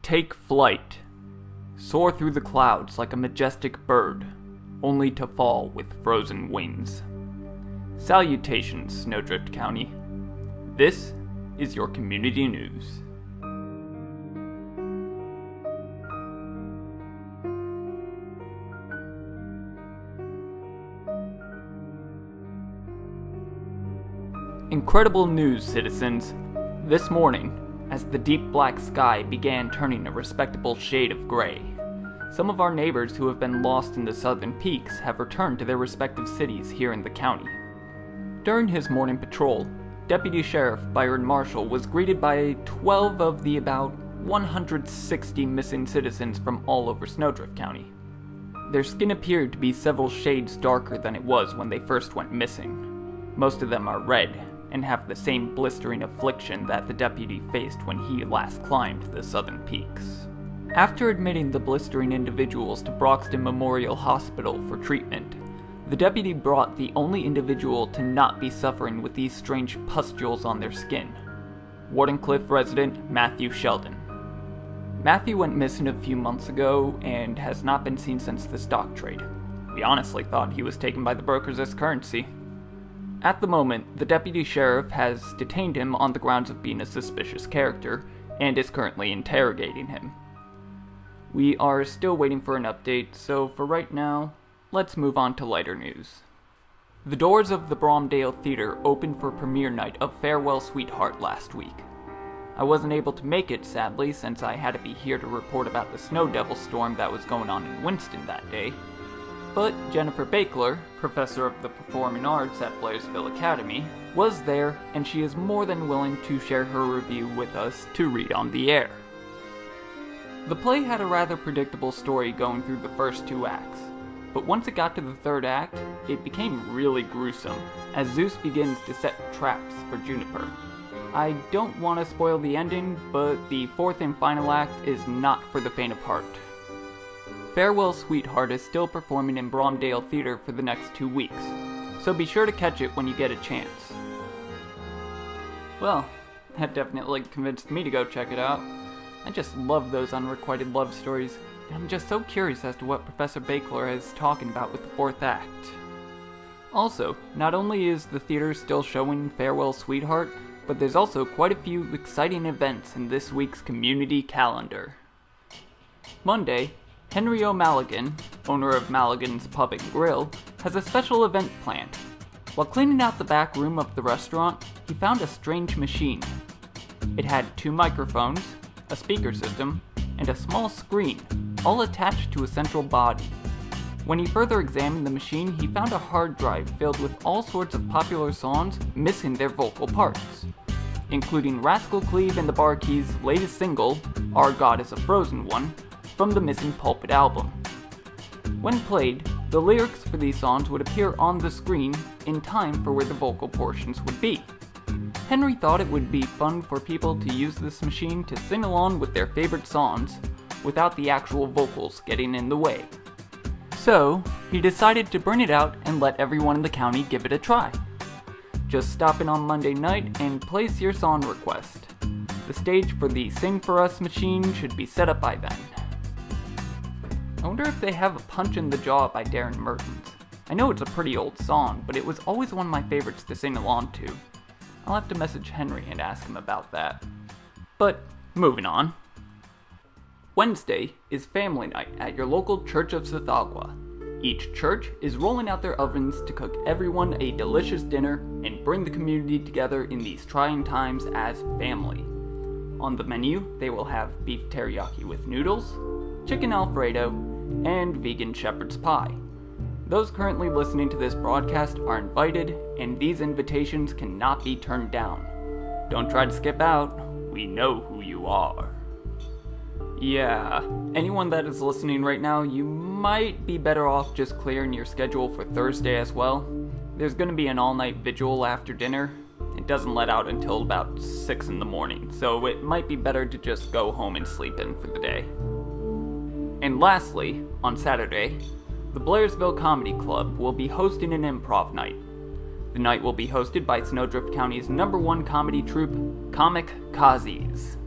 Take flight. Soar through the clouds like a majestic bird, only to fall with frozen wings. Salutations, Snowdrift County. This is your community news. Incredible news, citizens. This morning, as the deep black sky began turning a respectable shade of gray, some of our neighbors who have been lost in the southern peaks have returned to their respective cities here in the county. During his morning patrol, Deputy Sheriff Byron Marshall was greeted by 12 of the about 160 missing citizens from all over Snowdrift County. Their skin appeared to be several shades darker than it was when they first went missing. Most of them are red, and have the same blistering affliction that the deputy faced when he last climbed the southern peaks. After admitting the blistering individuals to Broxton Memorial Hospital for treatment, the deputy brought the only individual to not be suffering with these strange pustules on their skin, Wardenclyffe resident Matthew Sheldon. Matthew went missing a few months ago and has not been seen since the stock trade. We honestly thought he was taken by the brokers as currency. At the moment, the deputy sheriff has detained him on the grounds of being a suspicious character, and is currently interrogating him. We are still waiting for an update, so for right now, let's move on to lighter news. The doors of the Bromdale Theater opened for premiere night of Farewell Sweetheart last week. I wasn't able to make it, sadly, since I had to be here to report about the snow devil storm that was going on in Winston that day. But Jennifer Bakler, professor of the performing arts at Blairsville Academy, was there, and she is more than willing to share her review with us to read on the air. The play had a rather predictable story going through the first two acts, but once it got to the third act, it became really gruesome, as Zeus begins to set traps for Juniper. I don't want to spoil the ending, but the fourth and final act is not for the faint of heart. Farewell Sweetheart is still performing in Bromdale Theater for the next 2 weeks, so be sure to catch it when you get a chance. Well, that definitely convinced me to go check it out. I just love those unrequited love stories, and I'm just so curious as to what Professor Bakler is talking about with the fourth act. Also, not only is the theater still showing Farewell Sweetheart, but there's also quite a few exciting events in this week's community calendar. Monday, Henry O'Mallaghan, owner of Mallaghan's Pub and Grill, has a special event planned. While cleaning out the back room of the restaurant, he found a strange machine. It had 2 microphones, a speaker system, and a small screen, all attached to a central body. When he further examined the machine, he found a hard drive filled with all sorts of popular songs missing their vocal parts, including Rascal Cleve and the Barkeys' latest single, Our God is a Frozen One, from the Missing Pulpit album. When played, the lyrics for these songs would appear on the screen in time for where the vocal portions would be. Henry thought it would be fun for people to use this machine to sing along with their favorite songs without the actual vocals getting in the way. So, he decided to bring it out and let everyone in the county give it a try. Just stop in on Monday night and place your song request. The stage for the Sing For Us machine should be set up by then. I wonder if they have a Punch in the Jaw by Darren Mertens. I know it's a pretty old song, but it was always one of my favorites to sing along to. I'll have to message Henry and ask him about that. But, moving on. Wednesday is family night at your local Church of Sithagwa. Each church is rolling out their ovens to cook everyone a delicious dinner and bring the community together in these trying times as family. On the menu, they will have beef teriyaki with noodles, chicken alfredo, and vegan shepherd's pie. Those currently listening to this broadcast are invited, and these invitations cannot be turned down. Don't try to skip out, we know who you are. Yeah, anyone that is listening right now, you might be better off just clearing your schedule for Thursday as well. There's going to be an all-night vigil after dinner. It doesn't let out until about 6 in the morning, so it might be better to just go home and sleep in for the day. And lastly, on Saturday, the Blairsville Comedy Club will be hosting an improv night. The night will be hosted by Snowdrift County's #1 comedy troupe, Comic Kazi's.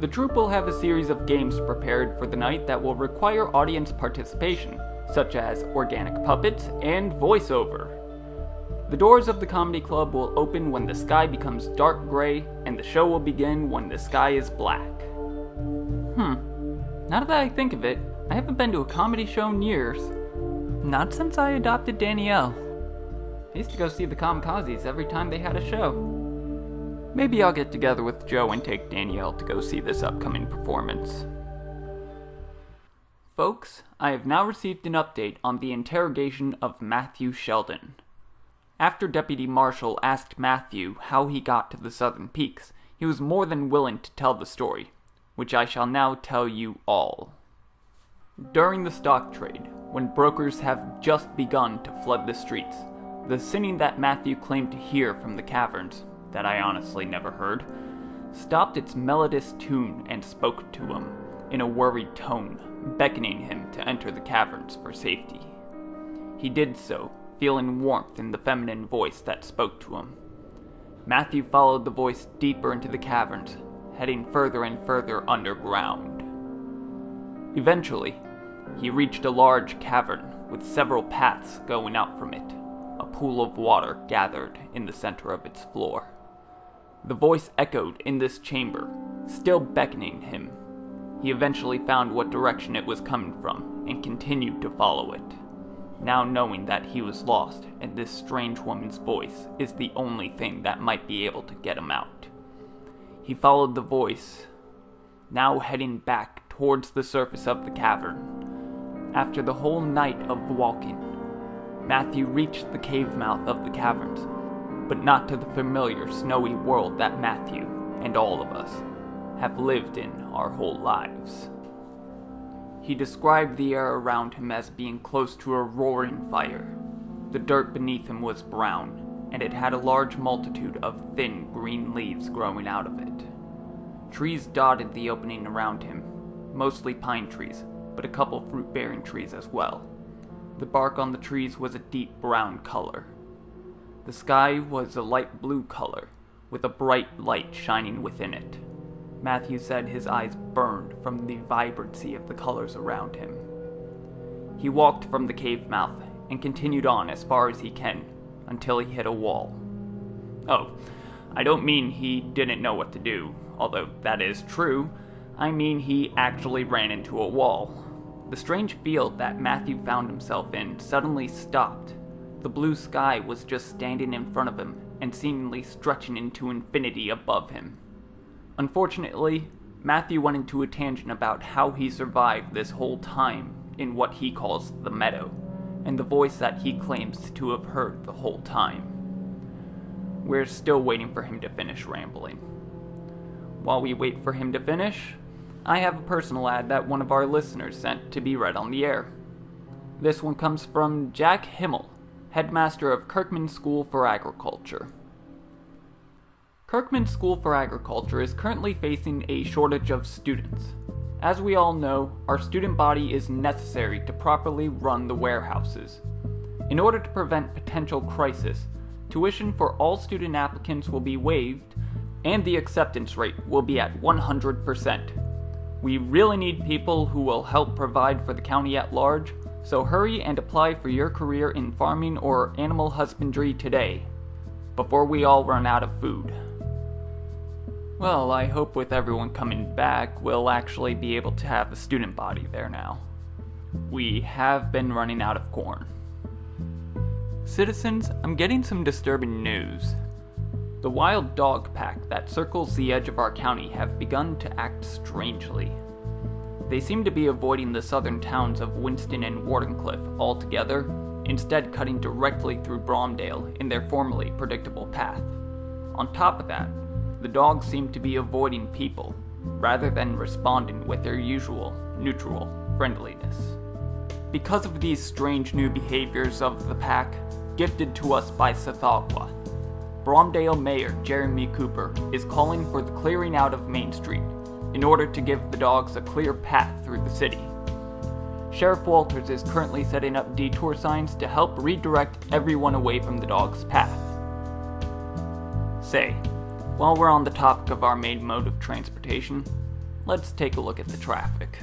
The troupe will have a series of games prepared for the night that will require audience participation, such as organic puppets and voiceover. The doors of the comedy club will open when the sky becomes dark gray, and the show will begin when the sky is black. Now that I think of it, I haven't been to a comedy show in years. Not since I adopted Danielle. I used to go see the Kamikazes every time they had a show. Maybe I'll get together with Joe and take Danielle to go see this upcoming performance. Folks, I have now received an update on the interrogation of Matthew Sheldon. After Deputy Marshal asked Matthew how he got to the Southern Peaks, he was more than willing to tell the story, which I shall now tell you all. During the stock trade, when brokers have just begun to flood the streets, the singing that Matthew claimed to hear from the caverns, that I honestly never heard, stopped its melodious tune and spoke to him in a worried tone, beckoning him to enter the caverns for safety. He did so, feeling warmth in the feminine voice that spoke to him. Matthew followed the voice deeper into the caverns, heading further and further underground. Eventually, he reached a large cavern with several paths going out from it. A pool of water gathered in the center of its floor. The voice echoed in this chamber, still beckoning him. He eventually found what direction it was coming from and continued to follow it, now knowing that he was lost and this strange woman's voice is the only thing that might be able to get him out. He followed the voice, now heading back towards the surface of the cavern. After the whole night of walking, Matthew reached the cave mouth of the caverns, but not to the familiar snowy world that Matthew, and all of us, have lived in our whole lives. He described the air around him as being close to a roaring fire. The dirt beneath him was brown, and it had a large multitude of thin green leaves growing out of it. Trees dotted the opening around him, mostly pine trees, but a couple fruit-bearing trees as well. The bark on the trees was a deep brown color. The sky was a light blue color, with a bright light shining within it. Matthew said his eyes burned from the vibrancy of the colors around him. He walked from the cave mouth and continued on as far as he can, until he hit a wall. Oh, I don't mean he didn't know what to do, although that is true. I mean he actually ran into a wall. The strange field that Matthew found himself in suddenly stopped. The blue sky was just standing in front of him and seemingly stretching into infinity above him. Unfortunately, Matthew went into a tangent about how he survived this whole time in what he calls the meadow, and the voice that he claims to have heard the whole time. We're still waiting for him to finish rambling. While we wait for him to finish, I have a personal ad that one of our listeners sent to be read on the air. This one comes from Jack Himmel, headmaster of Kirkman School for Agriculture. Kirkman School for Agriculture is currently facing a shortage of students. As we all know, our student body is necessary to properly run the warehouses. In order to prevent potential crisis, tuition for all student applicants will be waived, and the acceptance rate will be at 100%. We really need people who will help provide for the county at large, so hurry and apply for your career in farming or animal husbandry today, before we all run out of food. Well, I hope with everyone coming back, we'll actually be able to have a student body there now. We have been running out of corn. Citizens, I'm getting some disturbing news. The wild dog pack that circles the edge of our county have begun to act strangely. They seem to be avoiding the southern towns of Winston and Wardenclyffe altogether, instead cutting directly through Bromdale in their formerly predictable path. On top of that, the dogs seem to be avoiding people, rather than responding with their usual, neutral friendliness. Because of these strange new behaviors of the pack, gifted to us by Sethagwa, Bromdale Mayor Jeremy Cooper is calling for the clearing out of Main Street in order to give the dogs a clear path through the city. Sheriff Walters is currently setting up detour signs to help redirect everyone away from the dog's path. Say, while we're on the topic of our main mode of transportation, let's take a look at the traffic.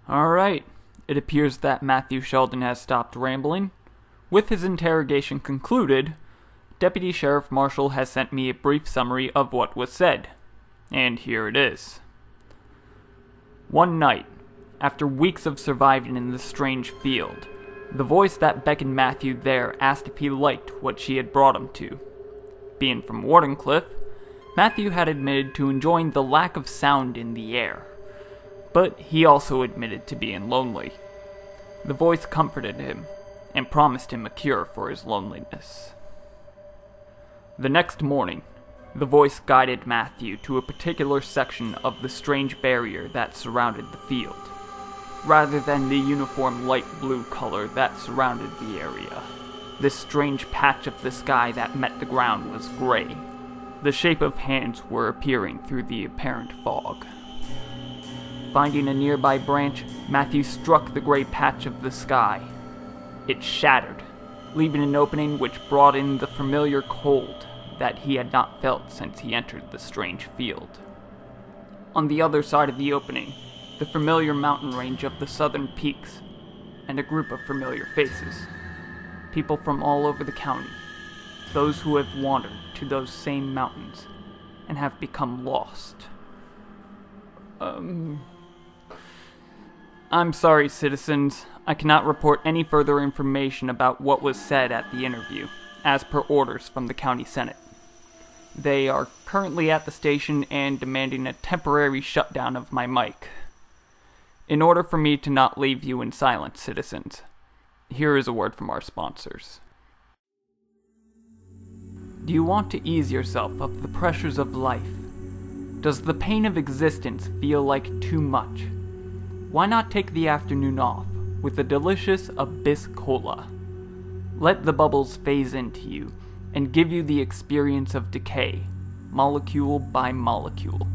Alright, it appears that Matthew Sheldon has stopped rambling. With his interrogation concluded, Deputy Sheriff Marshall has sent me a brief summary of what was said. And here it is. One night, after weeks of surviving in the strange field, the voice that beckoned Matthew there asked if he liked what she had brought him to. Being from Wardenclyffe, Matthew had admitted to enjoying the lack of sound in the air. But he also admitted to being lonely. The voice comforted him, and promised him a cure for his loneliness. The next morning, the voice guided Matthew to a particular section of the strange barrier that surrounded the field, rather than the uniform light blue color that surrounded the area. This strange patch of the sky that met the ground was gray. The shape of hands were appearing through the apparent fog. Finding a nearby branch, Matthew struck the gray patch of the sky. It shattered, leaving an opening which brought in the familiar cold that he had not felt since he entered the strange field. On the other side of the opening, the familiar mountain range of the southern peaks, and a group of familiar faces. People from all over the county, those who have wandered to those same mountains and have become lost. I'm sorry, citizens. I cannot report any further information about what was said at the interview, as per orders from the County Senate. They are currently at the station and demanding a temporary shutdown of my mic. In order for me to not leave you in silence, citizens, here is a word from our sponsors. Do you want to ease yourself of the pressures of life? Does the pain of existence feel like too much? Why not take the afternoon off with a delicious Abyss Cola? Let the bubbles phase into you and give you the experience of decay, molecule by molecule.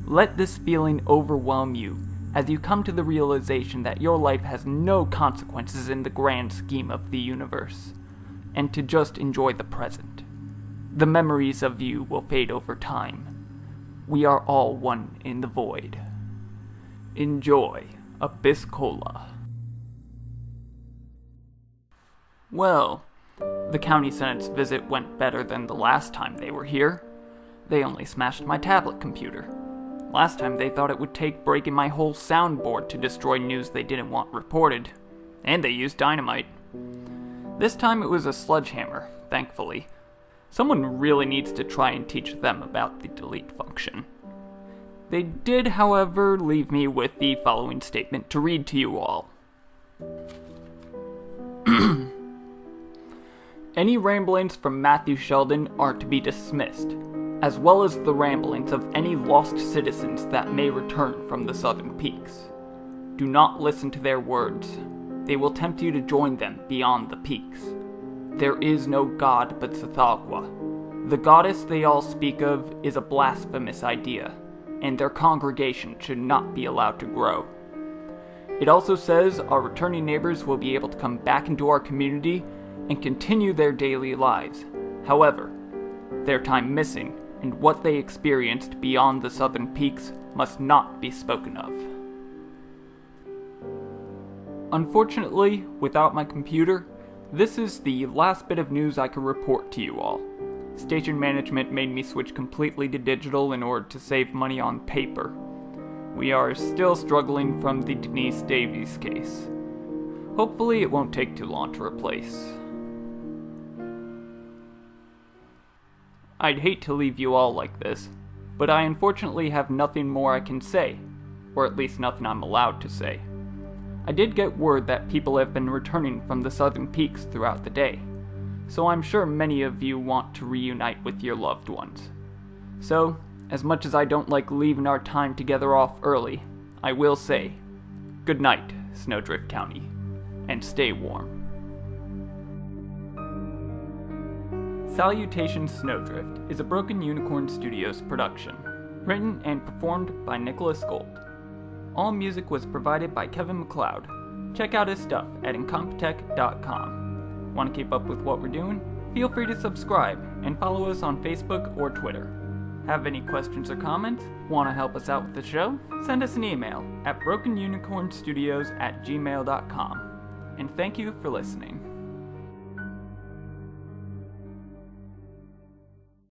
Let this feeling overwhelm you as you come to the realization that your life has no consequences in the grand scheme of the universe, and to just enjoy the present. The memories of you will fade over time. We are all one in the void. Enjoy Abyss Cola. Well, the County Senate's visit went better than the last time they were here. They only smashed my tablet computer. Last time they thought it would take breaking my whole soundboard to destroy news they didn't want reported. And they used dynamite. This time it was a sledgehammer, thankfully. Someone really needs to try and teach them about the delete function. They did, however, leave me with the following statement to read to you all. Any ramblings from Matthew Sheldon are to be dismissed, as well as the ramblings of any lost citizens that may return from the southern peaks. Do not listen to their words. They will tempt you to join them beyond the peaks. There is no god but Tsathoggua. The goddess they all speak of is a blasphemous idea, and their congregation should not be allowed to grow. It also says our returning neighbors will be able to come back into our community and continue their daily lives. However, their time missing and what they experienced beyond the southern peaks must not be spoken of. Unfortunately, without my computer, this is the last bit of news I can report to you all. Station management made me switch completely to digital in order to save money on paper. We are still struggling from the Denise Davies case. Hopefully it won't take too long to replace. I'd hate to leave you all like this, but I unfortunately have nothing more I can say, or at least nothing I'm allowed to say. I did get word that people have been returning from the southern peaks throughout the day, so I'm sure many of you want to reunite with your loved ones. So, as much as I don't like leaving our time together off early, I will say, good night, Snowdrift County, and stay warm. Salutations Snowdrift is a Broken Unicorn Studios production, written and performed by Nicholas Gold. All music was provided by Kevin MacLeod. Check out his stuff at incompetech.com. Want to keep up with what we're doing? Feel free to subscribe and follow us on Facebook or Twitter. Have any questions or comments? Want to help us out with the show? Send us an email at brokenunicornstudios@gmail.com. And thank you for listening.